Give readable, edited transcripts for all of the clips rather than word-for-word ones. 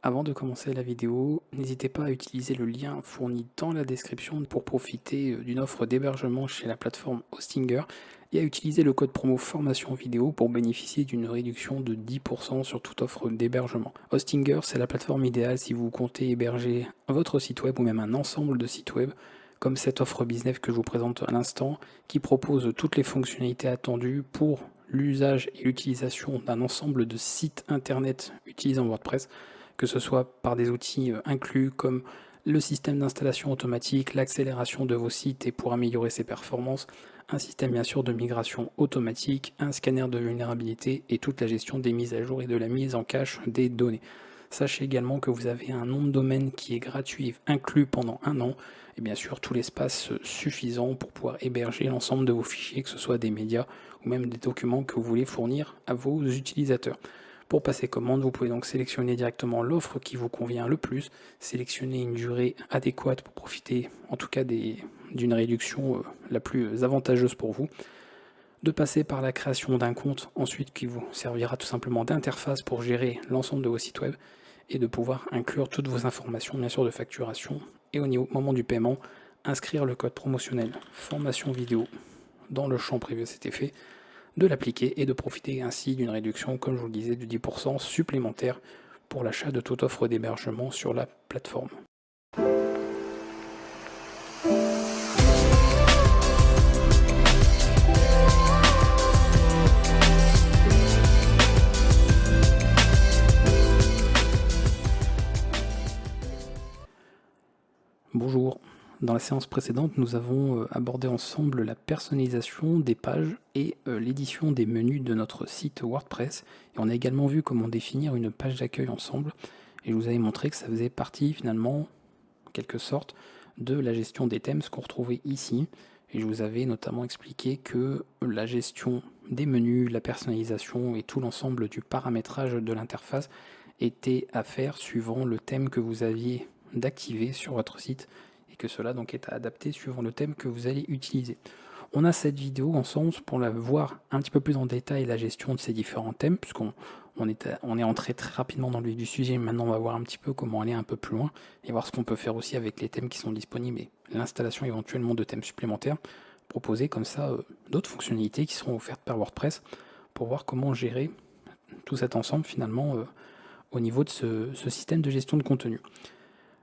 Avant de commencer la vidéo, n'hésitez pas à utiliser le lien fourni dans la description pour profiter d'une offre d'hébergement chez la plateforme Hostinger et à utiliser le code promo formation vidéo pour bénéficier d'une réduction de 10% sur toute offre d'hébergement. Hostinger, c'est la plateforme idéale si vous comptez héberger votre site web ou même un ensemble de sites web, comme cette offre business que je vous présente à l'instant, qui propose toutes les fonctionnalités attendues pour l'usage et l'utilisation d'un ensemble de sites internet utilisant WordPress, que ce soit par des outils inclus comme le système d'installation automatique, l'accélération de vos sites et pour améliorer ses performances, un système bien sûr de migration automatique, un scanner de vulnérabilité et toute la gestion des mises à jour et de la mise en cache des données. Sachez également que vous avez un nom de domaine qui est gratuit, inclus pendant un an, et bien sûr tout l'espace suffisant pour pouvoir héberger l'ensemble de vos fichiers, que ce soit des médias ou même des documents que vous voulez fournir à vos utilisateurs. Pour passer commande, vous pouvez donc sélectionner directement l'offre qui vous convient le plus, sélectionner une durée adéquate pour profiter en tout cas d'une réduction la plus avantageuse pour vous, de passer par la création d'un compte ensuite qui vous servira tout simplement d'interface pour gérer l'ensemble de vos sites web et de pouvoir inclure toutes vos informations bien sûr de facturation et au moment du paiement, inscrire le code promotionnel formation vidéo dans le champ prévu à cet effet, de l'appliquer et de profiter ainsi d'une réduction, comme je vous le disais, de 10% supplémentaire pour l'achat de toute offre d'hébergement sur la plateforme. Bonjour. Dans la séance précédente, nous avons abordé ensemble la personnalisation des pages et l'édition des menus de notre site WordPress. Et on a également vu comment définir une page d'accueil ensemble. Et je vous avais montré que ça faisait partie finalement, en quelque sorte, de la gestion des thèmes, ce qu'on retrouvait ici. Et je vous avais notamment expliqué que la gestion des menus, la personnalisation et tout l'ensemble du paramétrage de l'interface était à faire suivant le thème que vous aviez d'activer sur votre site et que cela donc est adapté suivant le thème que vous allez utiliser. On a cette vidéo ensemble pour la voir un petit peu plus en détail la gestion de ces différents thèmes puisqu'on est entré très rapidement dans le vif du sujet. Maintenant on va voir un petit peu comment aller un peu plus loin et voir ce qu'on peut faire aussi avec les thèmes qui sont disponibles et l'installation éventuellement de thèmes supplémentaires, proposer comme ça d'autres fonctionnalités qui seront offertes par WordPress pour voir comment gérer tout cet ensemble finalement au niveau de ce système de gestion de contenu.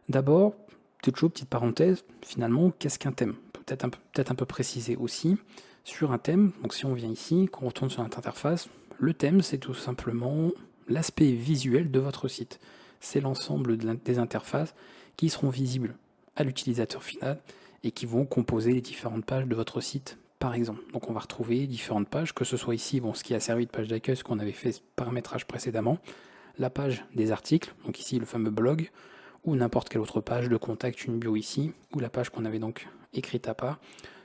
D'abord, petite parenthèse, finalement, qu'est-ce qu'un thème? Peut-être un peu préciser aussi sur un thème. Donc si on vient ici, qu'on retourne sur notre interface, le thème c'est tout simplement l'aspect visuel de votre site. C'est l'ensemble des interfaces qui seront visibles à l'utilisateur final et qui vont composer les différentes pages de votre site par exemple. Donc on va retrouver différentes pages, que ce soit ici, ce qui a servi de page d'accueil, ce qu'on avait fait ce paramétrage précédemment, la page des articles, donc ici le fameux blog, ou n'importe quelle autre page de contact, une bio ici, ou la page qu'on avait donc écrite à part.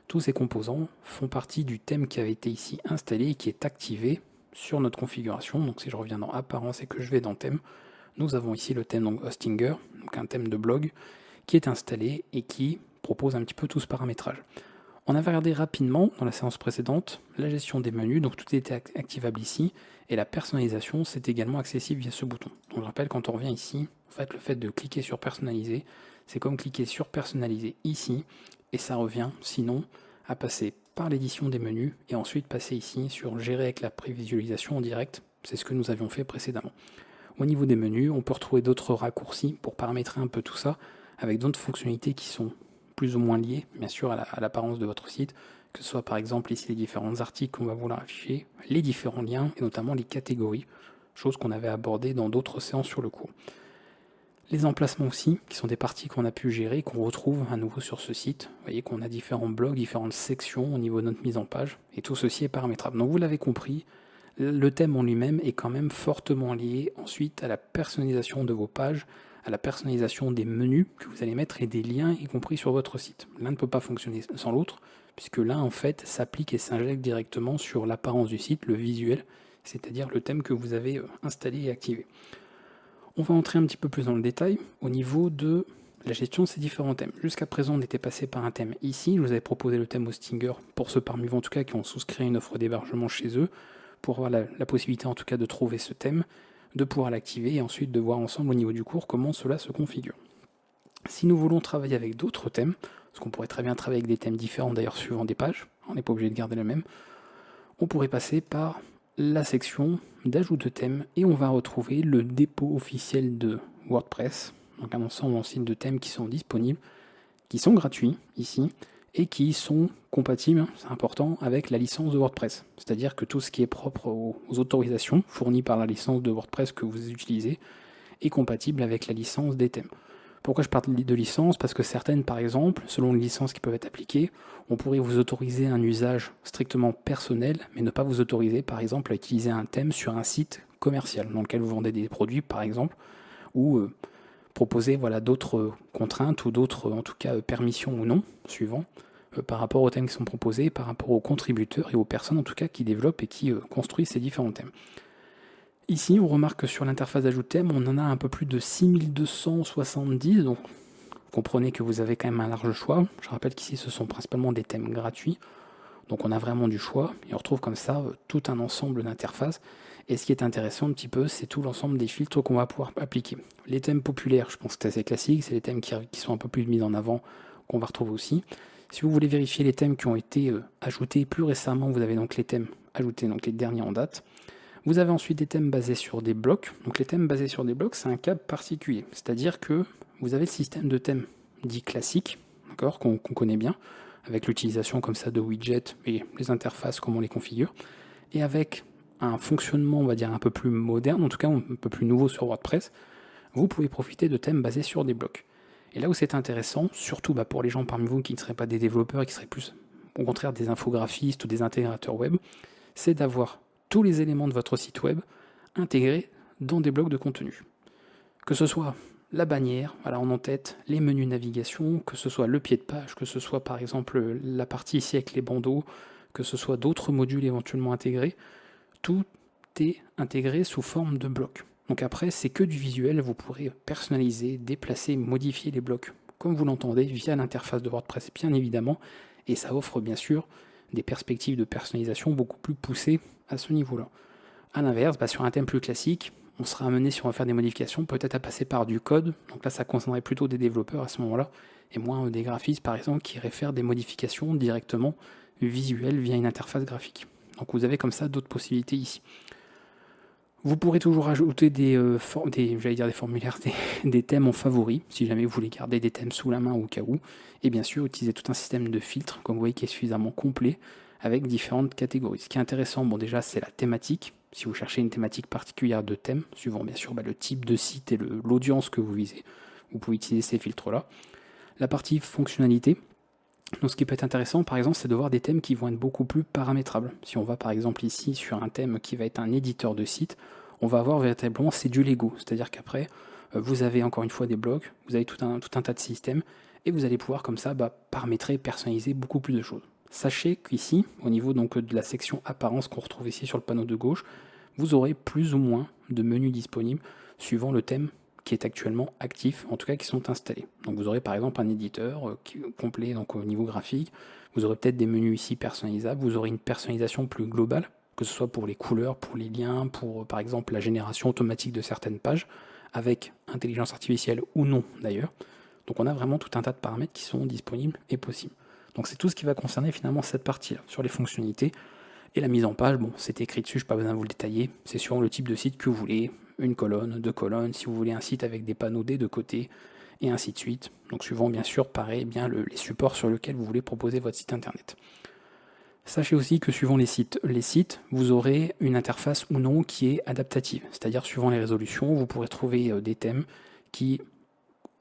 Tous ces composants font partie du thème qui avait été ici installé et qui est activé sur notre configuration. Donc si je reviens dans Apparence et que je vais dans Thème, nous avons ici le thème donc Hostinger, donc un thème de blog, qui est installé et qui propose un petit peu tout ce paramétrage. On avait regardé rapidement dans la séance précédente la gestion des menus, donc tout était activable ici, et la personnalisation c'est également accessible via ce bouton. Donc je rappelle, quand on revient ici, en fait le fait de cliquer sur personnaliser, c'est comme cliquer sur personnaliser ici, et ça revient sinon à passer par l'édition des menus et ensuite passer ici sur gérer avec la prévisualisation en direct, c'est ce que nous avions fait précédemment. Au niveau des menus, on peut retrouver d'autres raccourcis pour paramétrer un peu tout ça, avec d'autres fonctionnalités qui sont plus ou moins liées, bien sûr, à l'apparence de votre site, que ce soit par exemple ici les différents articles qu'on va vouloir afficher, les différents liens et notamment les catégories, chose qu'on avait abordé dans d'autres séances sur le cours. Les emplacements aussi, qui sont des parties qu'on a pu gérer, qu'on retrouve à nouveau sur ce site. Vous voyez qu'on a différents blocs, différentes sections au niveau de notre mise en page, et tout ceci est paramétrable. Donc vous l'avez compris, le thème en lui-même est quand même fortement lié ensuite à la personnalisation de vos pages, à la personnalisation des menus que vous allez mettre et des liens, y compris sur votre site. L'un ne peut pas fonctionner sans l'autre, puisque l'un en fait s'applique et s'injecte directement sur l'apparence du site, le visuel, c'est-à-dire le thème que vous avez installé et activé. On va entrer un petit peu plus dans le détail au niveau de la gestion de ces différents thèmes. Jusqu'à présent, on était passé par un thème ici. Je vous avais proposé le thème Hostinger pour ceux parmi vous en tout cas qui ont souscrit une offre d'hébergement chez eux, pour avoir la possibilité en tout cas de trouver ce thème. de pouvoir l'activer et ensuite de voir ensemble au niveau du cours comment cela se configure. Si nous voulons travailler avec d'autres thèmes, parce qu'on pourrait très bien travailler avec des thèmes différents d'ailleurs suivant des pages, on n'est pas obligé de garder le même, on pourrait passer par la section d'ajout de thèmes et on va retrouver le dépôt officiel de WordPress, donc un ensemble de thèmes qui sont disponibles, qui sont gratuits ici et qui sont compatibles, c'est important, avec la licence de WordPress. C'est-à-dire que tout ce qui est propre aux autorisations fournies par la licence de WordPress que vous utilisez est compatible avec la licence des thèmes. Pourquoi je parle de licence? Parce que certaines, par exemple, selon les licences qui peuvent être appliquées, on pourrait vous autoriser un usage strictement personnel, mais ne pas vous autoriser, par exemple, à utiliser un thème sur un site commercial dans lequel vous vendez des produits, par exemple, ou proposer d'autres contraintes ou d'autres, en tout cas, permissions ou non, suivant, par rapport aux thèmes qui sont proposés, par rapport aux contributeurs et aux personnes, en tout cas, qui développent et qui construisent ces différents thèmes. Ici, on remarque que sur l'interface d'ajout de thème, on en a un peu plus de 6270, donc comprenez que vous avez quand même un large choix. Je rappelle qu'ici, ce sont principalement des thèmes gratuits, donc on a vraiment du choix, et on retrouve comme ça tout un ensemble d'interfaces. Et ce qui est intéressant un petit peu, c'est tout l'ensemble des filtres qu'on va pouvoir appliquer. Les thèmes populaires, je pense que c'est assez classique, c'est les thèmes qui sont un peu plus mis en avant, qu'on va retrouver aussi. Si vous voulez vérifier les thèmes qui ont été ajoutés plus récemment, vous avez donc les thèmes ajoutés, donc les derniers en date. Vous avez ensuite des thèmes basés sur des blocs. Donc les thèmes basés sur des blocs, c'est un cas particulier. C'est-à-dire que vous avez le système de thèmes dit classique, d'accord, qu'on connaît bien, avec l'utilisation comme ça de widgets et les interfaces, comment on les configure, et avec un fonctionnement, on va dire, un peu plus moderne, en tout cas un peu plus nouveau sur WordPress, vous pouvez profiter de thèmes basés sur des blocs. Et là où c'est intéressant, surtout pour les gens parmi vous qui ne seraient pas des développeurs, qui seraient plus au contraire des infographistes ou des intégrateurs web, c'est d'avoir tous les éléments de votre site web intégrés dans des blocs de contenu. Que ce soit la bannière, voilà, en tête, les menus navigation, que ce soit le pied de page, que ce soit par exemple la partie ici avec les bandeaux, que ce soit d'autres modules éventuellement intégrés, tout est intégré sous forme de blocs. Donc après, c'est que du visuel, vous pourrez personnaliser, déplacer, modifier les blocs comme vous l'entendez via l'interface de WordPress bien évidemment, et ça offre bien sûr des perspectives de personnalisation beaucoup plus poussées à ce niveau-là. A l'inverse, sur un thème plus classique, on sera amené, si on va faire des modifications, peut-être à passer par du code. Donc là, ça concernerait plutôt des développeurs à ce moment-là, et moins des graphistes, par exemple, qui iraient faire des modifications directement visuelles via une interface graphique. Donc vous avez comme ça d'autres possibilités ici. Vous pourrez toujours ajouter des formulaires, des thèmes en favoris, si jamais vous voulez garder des thèmes sous la main au cas où. Et bien sûr, utiliser tout un système de filtres, comme vous voyez, qui est suffisamment complet, avec différentes catégories. Ce qui est intéressant, déjà, c'est la thématique. Si vous cherchez une thématique particulière de thème, suivant bien sûr le type de site et l'audience que vous visez, vous pouvez utiliser ces filtres-là. La partie fonctionnalité. Donc ce qui peut être intéressant, par exemple, c'est de voir des thèmes qui vont être beaucoup plus paramétrables. Si on va par exemple ici sur un thème qui va être un éditeur de site, on va avoir véritablement, c'est du Lego. C'est-à-dire qu'après, vous avez encore une fois des blocs, vous avez tout un tas de systèmes, et vous allez pouvoir comme ça paramétrer, personnaliser beaucoup plus de choses. Sachez qu'ici, au niveau donc de la section apparence qu'on retrouve ici sur le panneau de gauche, vous aurez plus ou moins de menus disponibles suivant le thème qui est actuellement actif, en tout cas qui sont installés. Donc vous aurez par exemple un éditeur complet donc au niveau graphique, vous aurez peut-être des menus ici personnalisables, vous aurez une personnalisation plus globale, que ce soit pour les couleurs, pour les liens, pour par exemple la génération automatique de certaines pages, avec intelligence artificielle ou non d'ailleurs. Donc on a vraiment tout un tas de paramètres qui sont disponibles et possibles. Donc c'est tout ce qui va concerner finalement cette partie-là, sur les fonctionnalités. Et la mise en page, c'est écrit dessus, je n'ai pas besoin de vous le détailler, c'est suivant le type de site que vous voulez, une colonne, deux colonnes, si vous voulez un site avec des panneaux des deux côtés, et ainsi de suite. Donc suivant bien sûr, pareil, les supports sur lesquels vous voulez proposer votre site internet. Sachez aussi que suivant les sites, vous aurez une interface ou non qui est adaptative, c'est-à-dire suivant les résolutions, vous pourrez trouver des thèmes qui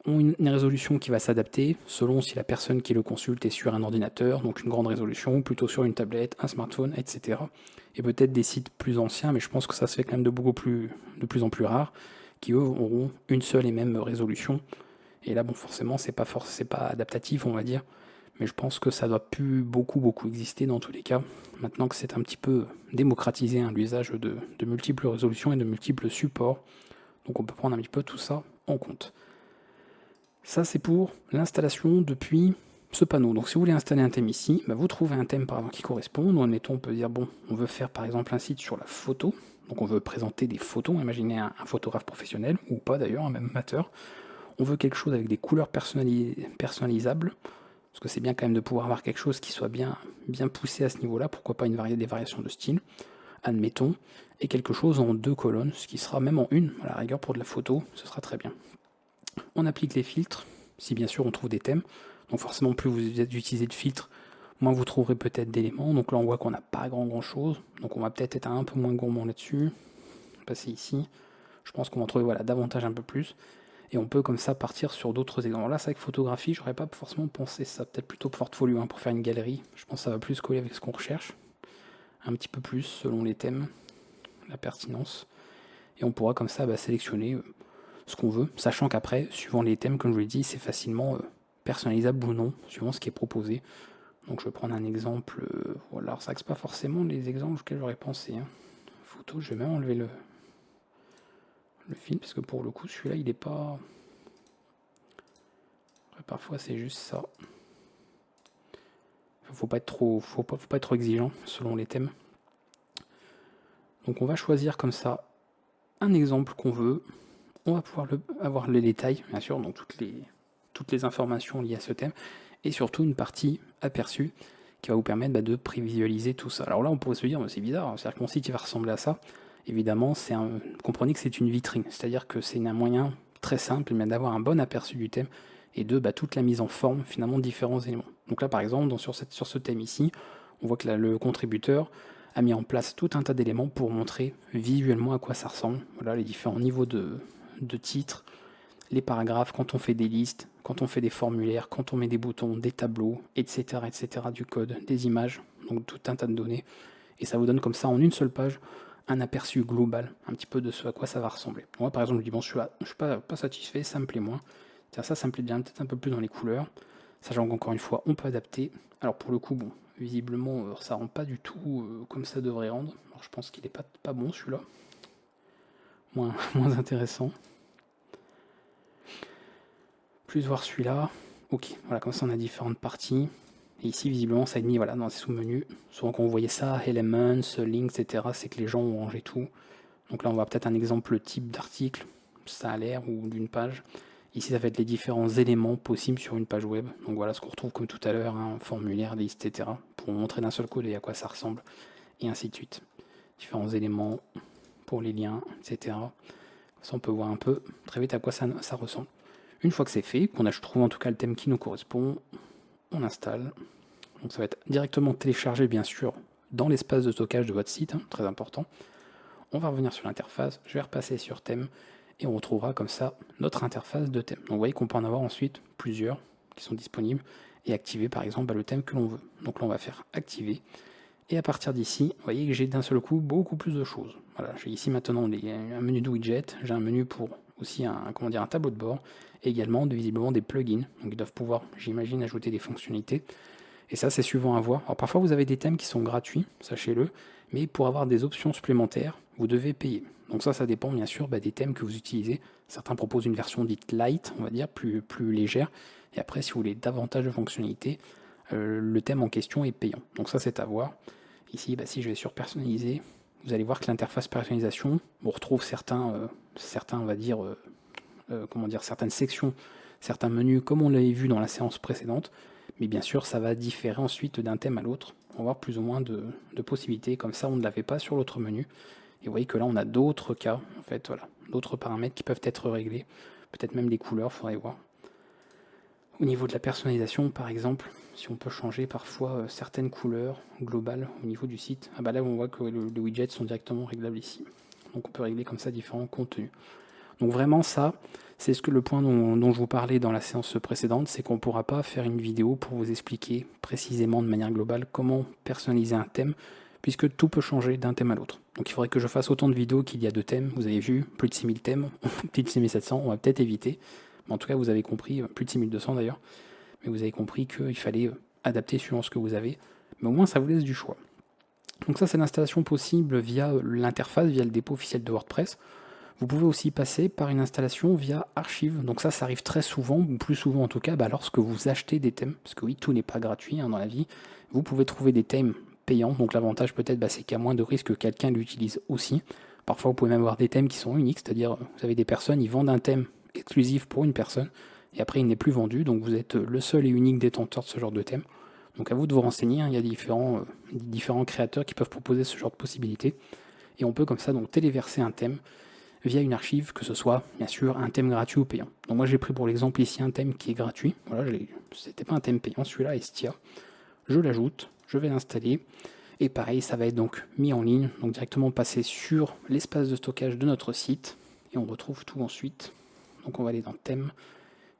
ont une résolution qui va s'adapter selon si la personne qui le consulte est sur un ordinateur, donc une grande résolution, plutôt sur une tablette, un smartphone, etc. Et peut-être des sites plus anciens, mais je pense que ça se fait quand même de plus en plus rare, qui eux auront une seule et même résolution. Et là, forcément, c'est pas adaptatif, on va dire, mais je pense que ça doit plus beaucoup exister dans tous les cas, maintenant que c'est un petit peu démocratisé l'usage de multiples résolutions et de multiples supports. Donc on peut prendre un petit peu tout ça en compte. Ça, c'est pour l'installation depuis ce panneau. Donc si vous voulez installer un thème ici, vous trouvez un thème par exemple qui correspond. Admettons, on peut dire, on veut faire par exemple un site sur la photo. Donc on veut présenter des photos, imaginez un photographe professionnel, ou pas d'ailleurs, un même amateur. On veut quelque chose avec des couleurs personnalisables, parce que c'est bien quand même de pouvoir avoir quelque chose qui soit bien poussé à ce niveau-là, pourquoi pas des variations de style, admettons, et quelque chose en 2 colonnes, ce qui sera même en une, à la rigueur pour de la photo, ce sera très bien. On applique les filtres, si bien sûr on trouve des thèmes, donc forcément plus vous utilisez de filtres, moins vous trouverez peut-être d'éléments, donc là on voit qu'on n'a pas grand chose, donc on va peut-être être un peu moins gourmand là-dessus, passer ici, je pense qu'on va en trouver davantage un peu plus, et on peut comme ça partir sur d'autres exemples. Là c'est vrai que photographie, j'aurais pas forcément pensé ça, peut-être plutôt portfolio pour faire une galerie, je pense que ça va plus coller avec ce qu'on recherche, un petit peu plus selon les thèmes, la pertinence, et on pourra comme ça sélectionner ce qu'on veut, sachant qu'après, suivant les thèmes, comme je vous l'ai dit, c'est facilement personnalisable ou non, suivant ce qui est proposé. Donc je vais prendre un exemple, voilà, alors ça c'est pas forcément les exemples auxquels j'aurais pensé. Photo, je vais même enlever le film, parce que pour le coup, celui-là, il est pas... Après, parfois, c'est juste ça. Faut pas être trop exigeant selon les thèmes. Donc on va choisir comme ça un exemple qu'on veut. On va pouvoir avoir les détails, bien sûr, donc toutes les informations liées à ce thème, et surtout une partie aperçue qui va vous permettre de prévisualiser tout ça. Alors là, on pourrait se dire, c'est bizarre, c'est-à-dire que mon site il va ressembler à ça. Évidemment, comprenez que c'est une vitrine, c'est-à-dire que c'est un moyen très simple d'avoir un bon aperçu du thème et de toute la mise en forme finalement de différents éléments. Donc là, par exemple, sur ce thème ici, on voit que là, le contributeur a mis en place tout un tas d'éléments pour montrer visuellement à quoi ça ressemble. Voilà les différents niveaux de titres, les paragraphes, quand on fait des listes, quand on fait des formulaires, quand on met des boutons, des tableaux, etc., du code, des images, donc tout un tas de données. Et ça vous donne comme ça, en une seule page, un aperçu global, un petit peu de ce à quoi ça va ressembler. Moi, par exemple, je dis, bon, je suis pas satisfait, ça me plaît moins. Tiens, ça me plaît bien, peut-être un peu plus dans les couleurs. Sachant qu'encore une fois, on peut adapter. Alors pour le coup, bon, visiblement, ça rend pas du tout comme ça devrait rendre. Alors je pense qu'il est pas bon celui-là. Moins intéressant. Plus voir celui-là. Ok, voilà, comme ça on a différentes parties. Et ici, visiblement, ça a mis dans les sous-menus. Souvent, quand vous voyez ça, Elements, Links, etc., c'est que les gens ont rangé tout. Donc là, on voit peut-être un exemple type d'article, ça a l'air, ou d'une page. Ici, ça va être les différents éléments possibles sur une page web. Donc voilà ce qu'on retrouve comme tout à l'heure, un formulaire, liste, etc. Pour montrer d'un seul coup à quoi ça ressemble, et ainsi de suite. Différents éléments pour les liens, etc. Ça, on peut voir un peu très vite à quoi ça ressemble. Une fois que c'est fait, qu'on a trouvé en tout cas le thème qui nous correspond, on installe. Donc ça va être directement téléchargé bien sûr dans l'espace de stockage de votre site, très important. On va revenir sur l'interface, je vais repasser sur thème et on retrouvera comme ça notre interface de thème. Donc vous voyez qu'on peut en avoir ensuite plusieurs qui sont disponibles et activer par exemple le thème que l'on veut. Donc là on va faire activer et à partir d'ici, vous voyez que j'ai d'un seul coup beaucoup plus de choses. Voilà, j'ai ici maintenant un menu de widget, j'ai un menu pour aussi un tableau de bord, et également visiblement des plugins, donc ils doivent pouvoir, j'imagine, ajouter des fonctionnalités. Et ça, c'est suivant à voir. Alors parfois, vous avez des thèmes qui sont gratuits, sachez-le, mais pour avoir des options supplémentaires, vous devez payer. Donc ça dépend bien sûr des thèmes que vous utilisez. Certains proposent une version dite light, on va dire, plus légère. Et après, si vous voulez davantage de fonctionnalités, le thème en question est payant. Donc ça, c'est à voir. Ici, si je vais sur personnaliser, vous allez voir que l'interface personnalisation, on retrouve certains on va dire, certaines sections, certains menus, comme on l'avait vu dans la séance précédente. Mais bien sûr, ça va différer ensuite d'un thème à l'autre. On va avoir plus ou moins de possibilités. Comme ça, on ne l'avait pas sur l'autre menu. Et vous voyez que là, on a d'autres cas, en fait, voilà, d'autres paramètres qui peuvent être réglés. Peut-être même les couleurs, il faudrait voir. Au niveau de la personnalisation, par exemple, si on peut changer parfois certaines couleurs globales au niveau du site, là on voit que les widgets sont directement réglables ici. Donc on peut régler comme ça différents contenus. Donc vraiment ça, c'est le point dont je vous parlais dans la séance précédente, c'est qu'on ne pourra pas faire une vidéo pour vous expliquer précisément de manière globale comment personnaliser un thème, puisque tout peut changer d'un thème à l'autre. Donc il faudrait que je fasse autant de vidéos qu'il y a de thèmes. Vous avez vu, plus de 6000 thèmes, plus de 6700, on va peut-être éviter. En tout cas, vous avez compris, plus de 6200 d'ailleurs, mais vous avez compris qu'il fallait adapter suivant ce que vous avez, mais au moins ça vous laisse du choix. Donc ça, c'est l'installation possible via l'interface, via le dépôt officiel de WordPress. Vous pouvez aussi passer par une installation via Archive. Donc ça arrive très souvent, ou plus souvent en tout cas, lorsque vous achetez des thèmes, parce que oui, tout n'est pas gratuit dans la vie. Vous pouvez trouver des thèmes payants, donc l'avantage peut-être c'est qu'il y a moins de risques que quelqu'un l'utilise aussi. Parfois, vous pouvez même avoir des thèmes qui sont uniques, c'est-à-dire vous avez des personnes, ils vendent un thème exclusif pour une personne, et après il n'est plus vendu, donc vous êtes le seul et unique détenteur de ce genre de thème. Donc à vous de vous renseigner, hein, il y a différents créateurs qui peuvent proposer ce genre de possibilités, et on peut comme ça donc téléverser un thème via une archive, que ce soit bien sûr un thème gratuit ou payant. Donc moi j'ai pris pour l'exemple ici un thème qui est gratuit, voilà, c'était pas un thème payant, celui-là Estia. Je l'ajoute, je vais l'installer, et pareil, ça va être donc mis en ligne, donc directement passé sur l'espace de stockage de notre site, et on retrouve tout ensuite. Donc on va aller dans thème,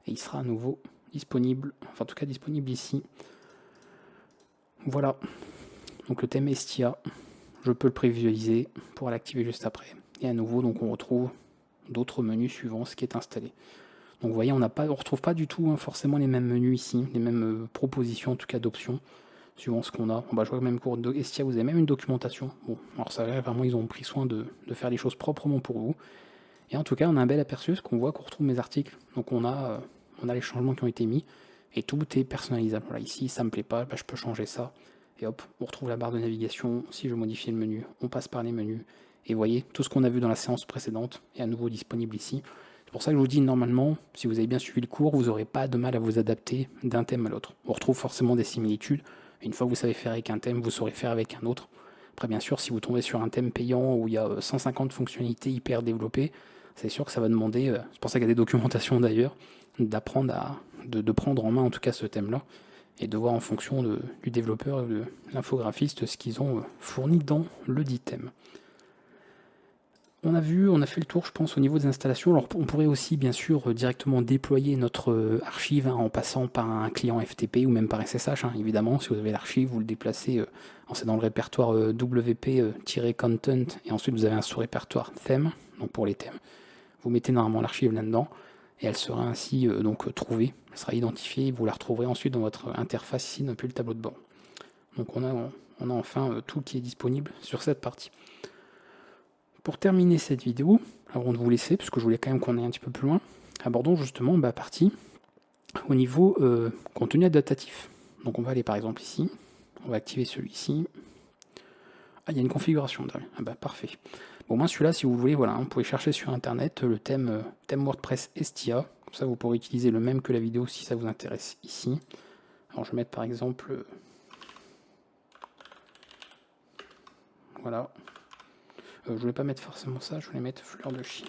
et il sera à nouveau disponible, enfin en tout cas disponible ici. Voilà, donc le thème Estia, je peux le prévisualiser pour l'activer juste après. Et à nouveau, donc on retrouve d'autres menus suivant ce qui est installé. Donc vous voyez, on ne retrouve pas du tout forcément les mêmes menus ici, les mêmes propositions en tout cas d'options, suivant ce qu'on a. Je vois même pour Estia, vous avez même une documentation. Bon, alors ça vraiment, ils ont pris soin de faire les choses proprement pour vous. Et en tout cas, on a un bel aperçu, parce qu'on voit qu'on retrouve mes articles. Donc on a les changements qui ont été mis, et tout est personnalisable. Voilà, ici, ça me plaît pas, je peux changer ça. Et hop, on retrouve la barre de navigation. Si je modifie le menu, on passe par les menus. Et vous voyez, tout ce qu'on a vu dans la séance précédente est à nouveau disponible ici. C'est pour ça que je vous dis, normalement, si vous avez bien suivi le cours, vous n'aurez pas de mal à vous adapter d'un thème à l'autre. On retrouve forcément des similitudes. Une fois que vous savez faire avec un thème, vous saurez faire avec un autre. Après, bien sûr, si vous tombez sur un thème payant où il y a 150 fonctionnalités hyper développées, c'est sûr que ça va demander, c'est pour ça qu'il y a des documentations d'ailleurs, d'apprendre de prendre en main en tout cas ce thème-là, et de voir en fonction du développeur et de l'infographiste ce qu'ils ont fourni dans le dit thème. On a fait le tour, je pense, au niveau des installations. Alors, on pourrait aussi, bien sûr, directement déployer notre archive en passant par un client FTP ou même par SSH, évidemment. Si vous avez l'archive, vous le déplacez, c'est dans le répertoire WP-content, et ensuite vous avez un sous-répertoire thème, donc pour les thèmes. Vous mettez normalement l'archive là-dedans, et elle sera ainsi donc trouvée, elle sera identifiée, et vous la retrouverez ensuite dans votre interface ici, depuis le tableau de bord. Donc on a enfin tout qui est disponible sur cette partie. Pour terminer cette vidéo, avant de vous laisser, puisque je voulais quand même qu'on aille un petit peu plus loin, abordons justement la partie au niveau contenu adaptatif. Donc on va aller par exemple ici, on va activer celui-ci. Ah, il y a une configuration derrière. Ah bah parfait. Bon, moi celui-là, si vous voulez, voilà, vous pouvez chercher sur internet le thème WordPress Estia. Comme ça, vous pourrez utiliser le même que la vidéo si ça vous intéresse ici. Alors je vais mettre par exemple, voilà. Je voulais pas mettre forcément ça, je voulais mettre fleur de chie.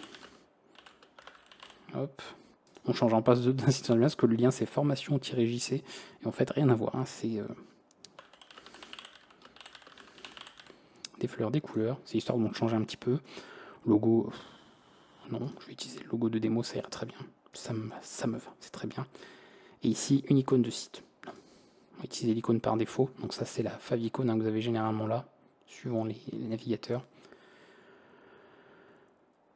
Hop. On change en passe d'un site parce que le lien c'est formation-jc et en fait rien à voir. C'est des fleurs, des couleurs. C'est histoire de changer un petit peu. Logo, non, je vais utiliser le logo de démo, ça ira très bien. Ça me va, c'est très bien. Et ici, une icône de site. On va utiliser l'icône par défaut. Donc ça c'est la favicon que vous avez généralement là, suivant les navigateurs.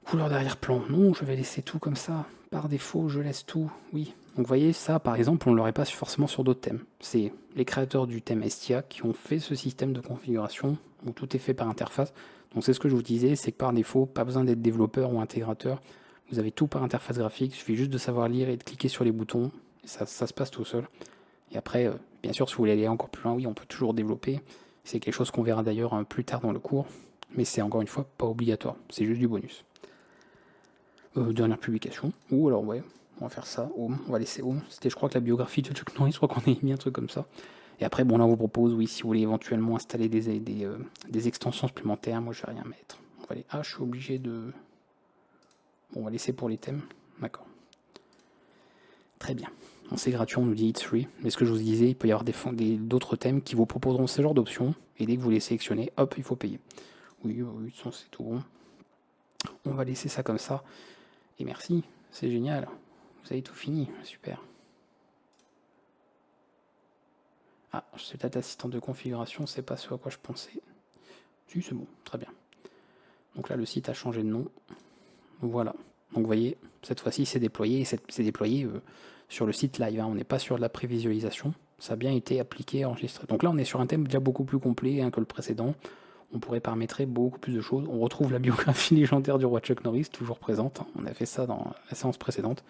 Couleur d'arrière-plan, non, je vais laisser tout comme ça. Par défaut, je laisse tout, oui. Donc vous voyez, ça par exemple, on ne l'aurait pas forcément sur d'autres thèmes. C'est les créateurs du thème Estia qui ont fait ce système de configuration où tout est fait par interface. Donc c'est ce que je vous disais, c'est que par défaut, pas besoin d'être développeur ou intégrateur. Vous avez tout par interface graphique, il suffit juste de savoir lire et de cliquer sur les boutons. Et ça se passe tout seul. Et après, bien sûr, si vous voulez aller encore plus loin, oui, on peut toujours développer. C'est quelque chose qu'on verra d'ailleurs plus tard dans le cours. Mais c'est encore une fois pas obligatoire, c'est juste du bonus. Dernière publication, ou alors ouais, on va faire ça, Home, on va laisser Home, c'était je crois que la biographie de Chuck Norris, je crois qu'on a mis un truc comme ça. Et après, bon là on vous propose, oui, si vous voulez éventuellement installer des extensions supplémentaires, moi je vais rien mettre. On va aller, je suis obligé de... Bon, on va laisser pour les thèmes, d'accord. Très bien, bon, c'est gratuit, on nous dit it's free, mais ce que je vous disais, il peut y avoir d'autres thèmes qui vous proposeront ce genre d'options, et dès que vous les sélectionnez, hop, il faut payer. Oui, c'est tout bon. On va laisser ça comme ça. Et merci, c'est génial. Vous avez tout fini, super. Ah, c'est peut-être l'assistant de configuration, c'est pas ce à quoi je pensais. Si, c'est bon, très bien. Donc là, le site a changé de nom. Voilà. Donc vous voyez, cette fois-ci, c'est déployé, et c'est déployé sur le site live. On n'est pas sur de la prévisualisation. Ça a bien été appliqué, enregistré. Donc là, on est sur un thème déjà beaucoup plus complet que le précédent. On pourrait paramétrer beaucoup plus de choses. On retrouve la biographie légendaire du roi Chuck Norris, toujours présente. On a fait ça dans la séance précédente.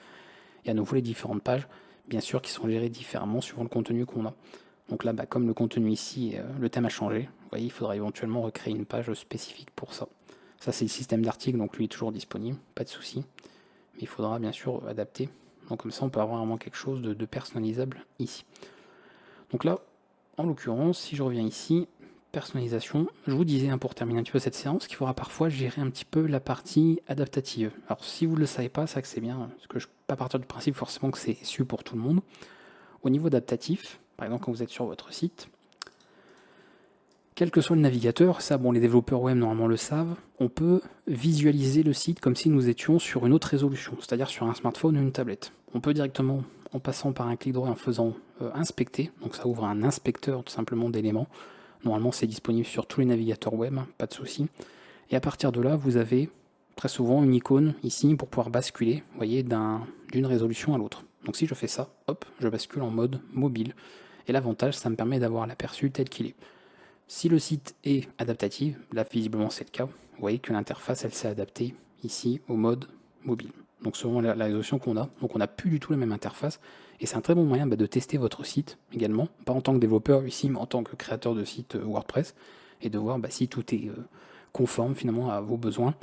Et à nouveau les différentes pages, bien sûr, qui sont gérées différemment suivant le contenu qu'on a. Donc là, comme le contenu ici, le thème a changé, vous voyez, il faudra éventuellement recréer une page spécifique pour ça. Ça c'est le système d'articles, donc lui est toujours disponible, pas de souci. Mais il faudra bien sûr adapter. Donc comme ça on peut avoir vraiment quelque chose de personnalisable ici. Donc là, en l'occurrence, si je reviens ici, personnalisation, je vous disais pour terminer un petit peu cette séance qu'il faudra parfois gérer un petit peu la partie adaptative. Alors si vous ne le savez pas, c'est que c'est bien, parce que je ne peux pas partir du principe forcément que c'est su pour tout le monde. Au niveau adaptatif, par exemple quand vous êtes sur votre site, quel que soit le navigateur, ça les développeurs web normalement le savent, on peut visualiser le site comme si nous étions sur une autre résolution, c'est-à-dire sur un smartphone ou une tablette. On peut directement, en passant par un clic droit en faisant inspecter, donc ça ouvre un inspecteur tout simplement d'éléments. Normalement c'est disponible sur tous les navigateurs web, pas de souci. Et à partir de là, vous avez très souvent une icône ici pour pouvoir basculer, vous voyez, d'une résolution à l'autre. Donc si je fais ça, hop, je bascule en mode mobile. Et l'avantage, ça me permet d'avoir l'aperçu tel qu'il est. Si le site est adaptatif, là visiblement c'est le cas, vous voyez que l'interface elle s'est adaptée ici au mode mobile. Donc selon la résolution qu'on a, donc on n'a plus du tout la même interface, et c'est un très bon moyen de tester votre site également, pas en tant que développeur ici, mais en tant que créateur de site WordPress, et de voir si tout est conforme finalement à vos besoins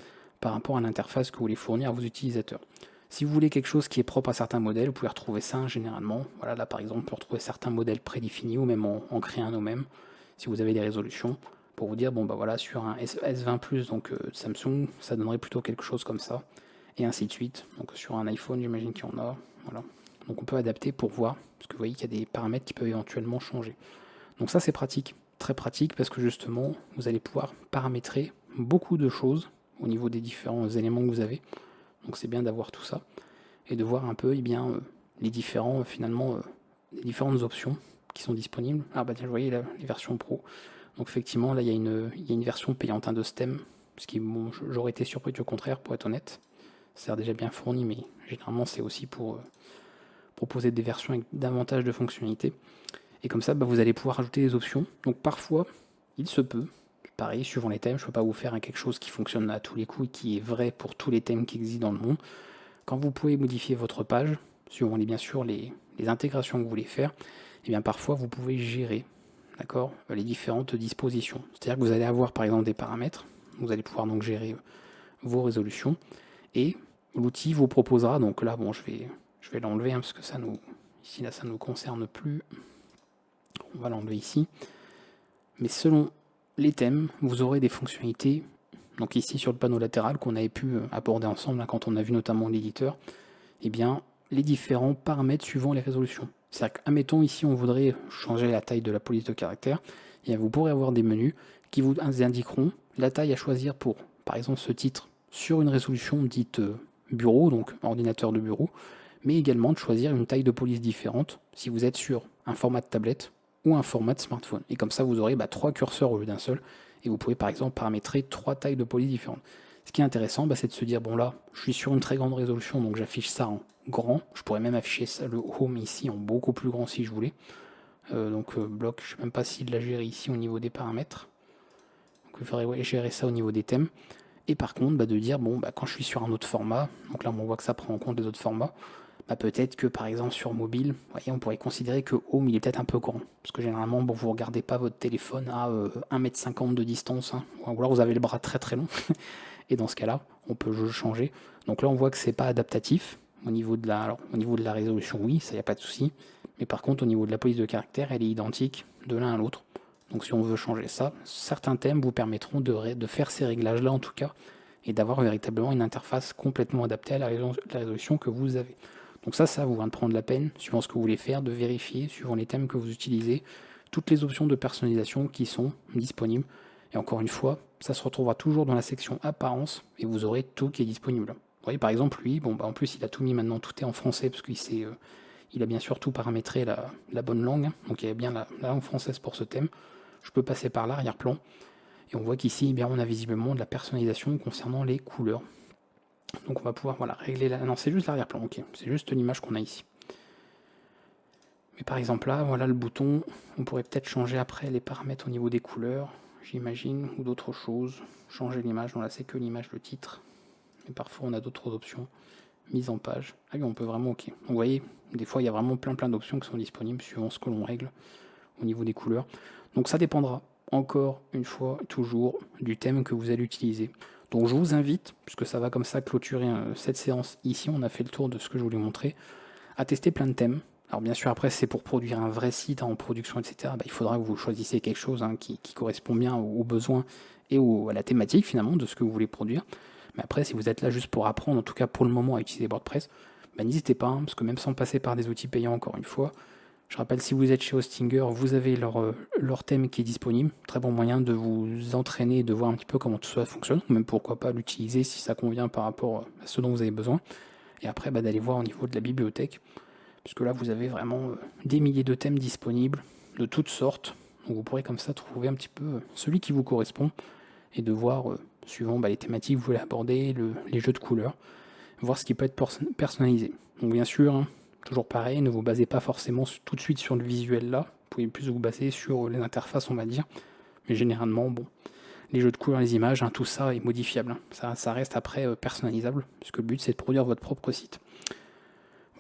par rapport à l'interface que vous voulez fournir à vos utilisateurs. Si vous voulez quelque chose qui est propre à certains modèles, vous pouvez retrouver ça généralement. Voilà, là par exemple, on peut retrouver certains modèles prédéfinis ou même en créer un nous-mêmes. Si vous avez des résolutions, pour vous dire, voilà, sur un S20+, donc Samsung, ça donnerait plutôt quelque chose comme ça, et ainsi de suite. Donc sur un iPhone, j'imagine qu'il y en a, voilà. Donc on peut adapter pour voir, parce que vous voyez qu'il y a des paramètres qui peuvent éventuellement changer. Donc ça c'est pratique, très pratique, parce que justement, vous allez pouvoir paramétrer beaucoup de choses au niveau des différents éléments que vous avez. Donc c'est bien d'avoir tout ça, et de voir un peu les différents, les différentes options qui sont disponibles. Ah bah tiens, je voyais les versions pro. Donc effectivement, là, il y a une version payante de Stem, ce qui, j'aurais été surpris du contraire, pour être honnête. C'est déjà bien fourni, mais généralement, c'est aussi pour proposer des versions avec davantage de fonctionnalités. Et comme ça, vous allez pouvoir ajouter des options. Donc parfois, il se peut, pareil, suivant les thèmes, je ne peux pas vous faire quelque chose qui fonctionne à tous les coups et qui est vrai pour tous les thèmes qui existent dans le monde. Quand vous pouvez modifier votre page, suivant bien sûr les intégrations que vous voulez faire, et bien parfois vous pouvez gérer, d'accord, les différentes dispositions. C'est-à-dire que vous allez avoir par exemple des paramètres, vous allez pouvoir donc gérer vos résolutions, et l'outil vous proposera, donc là je vais l'enlever parce que ça nous concerne plus. On va l'enlever ici. Mais selon les thèmes, vous aurez des fonctionnalités, donc ici sur le panneau latéral qu'on avait pu aborder ensemble quand on a vu notamment l'éditeur, et bien les différents paramètres suivant les résolutions. C'est-à-dire qu'admettons ici on voudrait changer la taille de la police de caractère, et bien vous pourrez avoir des menus qui vous indiqueront la taille à choisir pour, par exemple, ce titre sur une résolution dite bureau, donc ordinateur de bureau, mais également de choisir une taille de police différente si vous êtes sur un format de tablette ou un format de smartphone. Et comme ça, vous aurez 3 curseurs au lieu d'un seul, et vous pouvez par exemple paramétrer 3 tailles de police différentes. Ce qui est intéressant, c'est de se dire, là, je suis sur une très grande résolution, donc j'affiche ça en grand. Je pourrais même afficher ça, le home ici en beaucoup plus grand si je voulais. Bloc, je ne sais même pas s'il l'a géré ici au niveau des paramètres. Donc il faudrait gérer ça au niveau des thèmes. Et par contre, de dire, quand je suis sur un autre format, donc là on voit que ça prend en compte les autres formats, peut-être que par exemple sur mobile, on pourrait considérer que Home il est peut-être un peu grand. Parce que généralement, vous ne regardez pas votre téléphone à 1,50 m de distance, ou alors vous avez le bras très très long. Et dans ce cas-là, on peut le changer. Donc là, on voit que c'est pas adaptatif. Au niveau de la résolution, oui, ça n'y a pas de souci. Mais par contre, au niveau de la police de caractère, elle est identique de l'un à l'autre. Donc si on veut changer ça, certains thèmes vous permettront de faire ces réglages-là en tout cas, et d'avoir véritablement une interface complètement adaptée à la résolution que vous avez. Donc ça vous va de prendre la peine, suivant ce que vous voulez faire, de vérifier, suivant les thèmes que vous utilisez, toutes les options de personnalisation qui sont disponibles. Et encore une fois, ça se retrouvera toujours dans la section apparence, et vous aurez tout qui est disponible. Vous voyez par exemple lui, en plus il a tout mis maintenant, tout est en français, parce qu'il a bien sûr tout paramétré la bonne langue, donc il y a bien la langue française pour ce thème. Je peux passer par l'arrière-plan, et on voit qu'ici, on a visiblement de la personnalisation concernant les couleurs. Donc on va pouvoir régler non, c'est juste l'arrière-plan, ok, c'est juste l'image qu'on a ici. Mais par exemple là, voilà le bouton, on pourrait peut-être changer après les paramètres au niveau des couleurs, j'imagine, ou d'autres choses. Changer l'image, là c'est que l'image, le titre. Mais parfois on a d'autres options. Mise en page. Ah oui, on peut vraiment, ok. Donc vous voyez, des fois il y a vraiment plein d'options qui sont disponibles suivant ce que l'on règle au niveau des couleurs. Donc ça dépendra encore une fois, toujours, du thème que vous allez utiliser. Donc je vous invite, puisque ça va comme ça clôturer cette séance ici, on a fait le tour de ce que je voulais montrer, à tester plein de thèmes. Alors bien sûr après c'est pour produire un vrai site en production, etc. Il faudra que vous choisissiez quelque chose qui correspond bien aux besoins et à la thématique finalement de ce que vous voulez produire. Mais après si vous êtes là juste pour apprendre, en tout cas pour le moment à utiliser WordPress, n'hésitez pas, parce que même sans passer par des outils payants encore une fois, je rappelle, si vous êtes chez Hostinger, vous avez leur thème qui est disponible. Très bon moyen de vous entraîner et de voir un petit peu comment tout ça fonctionne, ou même pourquoi pas l'utiliser si ça convient par rapport à ce dont vous avez besoin. Et après, d'aller voir au niveau de la bibliothèque, puisque là, vous avez vraiment des milliers de thèmes disponibles, de toutes sortes. Donc vous pourrez comme ça trouver un petit peu celui qui vous correspond, et de voir, suivant les thématiques que vous voulez aborder, les jeux de couleurs, voir ce qui peut être personnalisé. Donc bien sûr, hein, toujours pareil, ne vous basez pas forcément tout de suite sur le visuel là, vous pouvez plus vous baser sur les interfaces on va dire, mais généralement les jeux de couleurs, les images, tout ça est modifiable, ça reste après personnalisable, puisque le but c'est de produire votre propre site.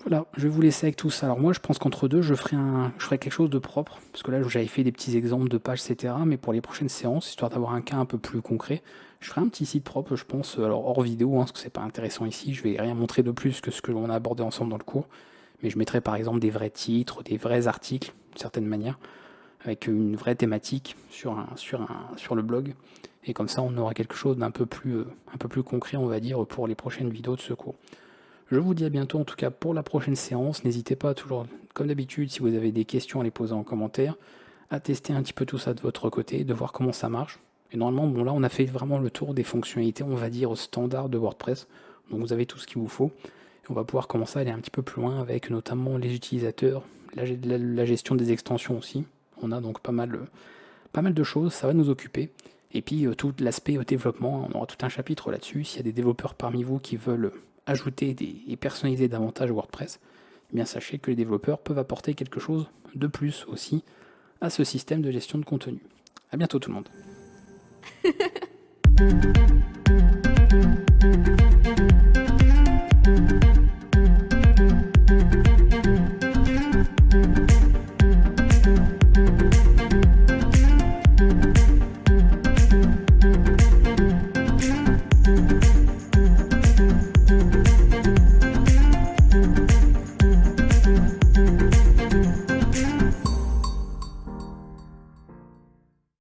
Voilà, je vais vous laisser avec tout ça. Alors moi je pense qu'entre deux je ferai quelque chose de propre, parce que là j'avais fait des petits exemples de pages etc, mais pour les prochaines séances, histoire d'avoir un cas un peu plus concret, je ferai un petit site propre je pense, alors hors vidéo, parce que c'est pas intéressant ici, je vais rien montrer de plus que ce que l'on a abordé ensemble dans le cours, mais je mettrai par exemple des vrais titres, des vrais articles, d'une certaine manière, avec une vraie thématique sur le blog, et comme ça on aura quelque chose d'un peu plus concret on va dire pour les prochaines vidéos de ce cours. Je vous dis à bientôt en tout cas pour la prochaine séance. N'hésitez pas toujours, comme d'habitude, si vous avez des questions à les poser en commentaire, à tester un petit peu tout ça de votre côté, de voir comment ça marche. Et normalement, là on a fait vraiment le tour des fonctionnalités, on va dire, standard de WordPress. Donc vous avez tout ce qu'il vous faut. Et on va pouvoir commencer à aller un petit peu plus loin avec notamment les utilisateurs, la gestion des extensions aussi. On a donc pas mal de choses, ça va nous occuper. Et puis tout l'aspect développement, on aura tout un chapitre là-dessus. S'il y a des développeurs parmi vous qui veulent ajouter et personnaliser davantage WordPress, eh bien sachez que les développeurs peuvent apporter quelque chose de plus aussi à ce système de gestion de contenu. A bientôt tout le monde.